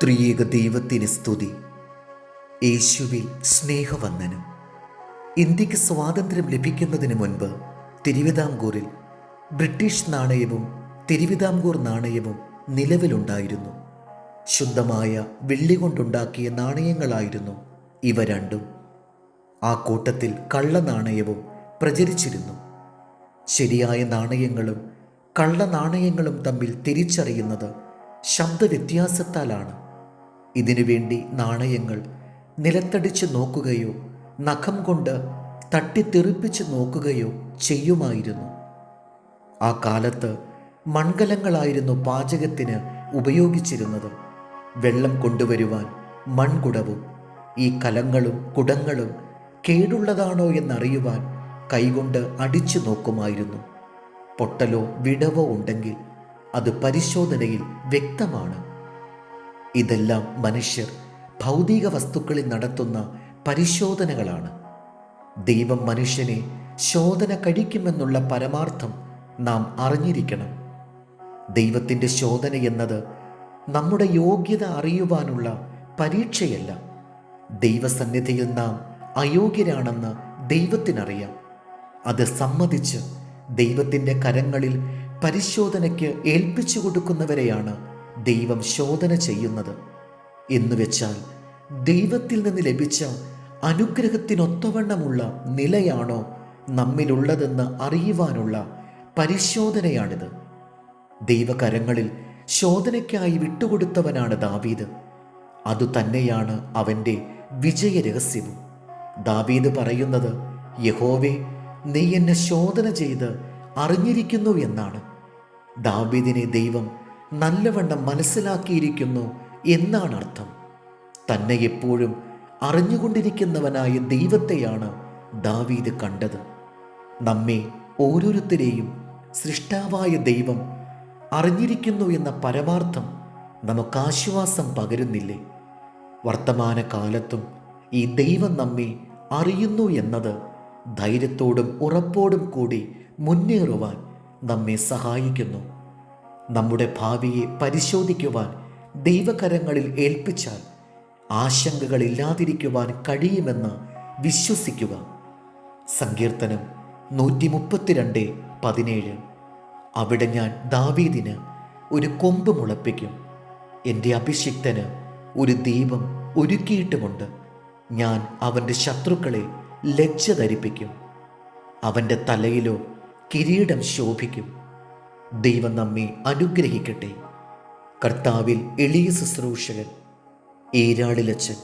ത്രിയേക ദൈവത്തിന് സ്തുതി. യേശുവിൽ സ്നേഹവന്ദനം. ഇന്ത്യക്ക് സ്വാതന്ത്ര്യം ലഭിക്കുന്നതിന് മുൻപ് തിരുവിതാംകൂറിൽ ബ്രിട്ടീഷ് നാണയവും തിരുവിതാംകൂർ നാണയവും നിലവിലുണ്ടായിരുന്നു. ശുദ്ധമായ വെള്ളി കൊണ്ടുണ്ടാക്കിയ നാണയങ്ങളായിരുന്നു ഇവ രണ്ടും. ആ കൂട്ടത്തിൽ കള്ളനാണയവും പ്രചരിച്ചിരുന്നു. ശരിയായ നാണയങ്ങളും കള്ളനാണയങ്ങളും തമ്മിൽ തിരിച്ചറിയുന്നത് ശബ്ദവ്യത്യാസത്താലാണ്. ഇതിനുവേണ്ടി നാണയങ്ങൾ നിലത്തടിച്ച് നോക്കുകയോ നഖം കൊണ്ട് തട്ടിത്തെറിപ്പിച്ച് നോക്കുകയോ ചെയ്യുമായിരുന്നു. ആ കാലത്ത് മൺകലങ്ങളായിരുന്നു പാചകത്തിന് ഉപയോഗിച്ചിരുന്നത്. വെള്ളം കൊണ്ടുവരുവാൻ മൺകുടവും ഈ കലങ്ങളും കുടങ്ങളും കേടുള്ളതാണോ എന്നറിയുവാൻ കൈകൊണ്ട് അടിച്ചു നോക്കുമായിരുന്നു. പൊട്ടലോ വിടവോ ഉണ്ടെങ്കിൽ അത് പരിശോധനയിൽ വ്യക്തമാണ്. ഇതെല്ലാം മനുഷ്യർ ഭൗതിക വസ്തുക്കളിൽ നടത്തുന്ന പരിശോധനകളാണ്. ദൈവം മനുഷ്യനെ ശോധന കഴിക്കുമെന്നുള്ള പരമാർത്ഥം നാം അറിഞ്ഞിരിക്കണം. ദൈവത്തിൻ്റെ ശോധന എന്നത് നമ്മുടെ യോഗ്യത അറിയുവാനുള്ള പരീക്ഷയല്ല. ദൈവസന്നിധിയിൽ നാം അയോഗ്യരാണെന്ന് ദൈവത്തിനറിയാം. അത് സമ്മതിച്ച് ദൈവത്തിൻ്റെ കരങ്ങളിൽ പരിശോധനയ്ക്ക് ഏൽപ്പിച്ചു കൊടുക്കുന്നവരെയാണ് ദൈവം ശോധന ചെയ്യുന്നത്. എന്നുവെച്ചാൽ ദൈവത്തിൽ നിന്ന് ലഭിച്ച അനുഗ്രഹത്തിനൊത്തവണ്ണമുള്ള നിലയാണോ നമ്മിലുള്ളതെന്ന് അറിയുവാനുള്ള പരിശോധനയാണിത്. ദൈവകരങ്ങളിൽ ശോധനയ്ക്കായി വിട്ടുകൊടുത്തവനാണ് ദാവീദ്. അതുതന്നെയാണ് അവൻ്റെ വിജയരഹസ്യവും. ദാവീദ് പറയുന്നത്, യഹോവേ, നീ എന്നെ ശോധന ചെയ്ത് അറിഞ്ഞിരിക്കുന്നു എന്നാണ്. ദാവീദിനെ ദൈവം നല്ലവണ്ണം മനസ്സിലാക്കിയിരിക്കുന്നു എന്നാണ് അർത്ഥം. തന്നെ എപ്പോഴും അറിഞ്ഞുകൊണ്ടിരിക്കുന്നവനായ ദൈവത്തെയാണ് ദാവീദ് കണ്ടത്. നമ്മെ ഓരോരുത്തരെയും സൃഷ്ടാവായ ദൈവം അറിഞ്ഞിരിക്കുന്നു എന്ന പരമാർത്ഥം നമുക്ക് ആശ്വാസം പകരുന്നില്ലേ? വർത്തമാനകാലത്തും ഈ ദൈവം നമ്മെ അറിയുന്നു എന്നത് ധൈര്യത്തോടും ഉറപ്പോടും കൂടി മുന്നേറുവാൻ നമ്മെ സഹായിക്കുന്നു. നമ്മുടെ ഭാവിയെ പരിശോധിക്കുവാൻ ദൈവകരങ്ങളിൽ ഏൽപ്പിച്ചാൽ ആശങ്കകളില്ലാതിരിക്കുവാൻ കഴിയുമെന്ന് വിശ്വസിക്കുക. സങ്കീർത്തനം 132:17. അവിടെ ഞാൻ ദാവീദിന് ഒരു കൊമ്പ് മുളപ്പിക്കും, എൻ്റെ അഭിഷിക്തന് ഒരു ദീപം ഒരുക്കിയിട്ടുമുണ്ട്. ഞാൻ അവൻ്റെ ശത്രുക്കളെ ലജ്ജ ധരിപ്പിക്കും, അവൻ്റെ തലയിലോ കിരീടം ശോഭിക്കും. ദൈവം നമ്മെ അനുഗ്രഹിക്കട്ടെ. കർത്താവിൽ എളിയ ശുശ്രൂഷകൻ, ഏരാളിലച്ചൻ.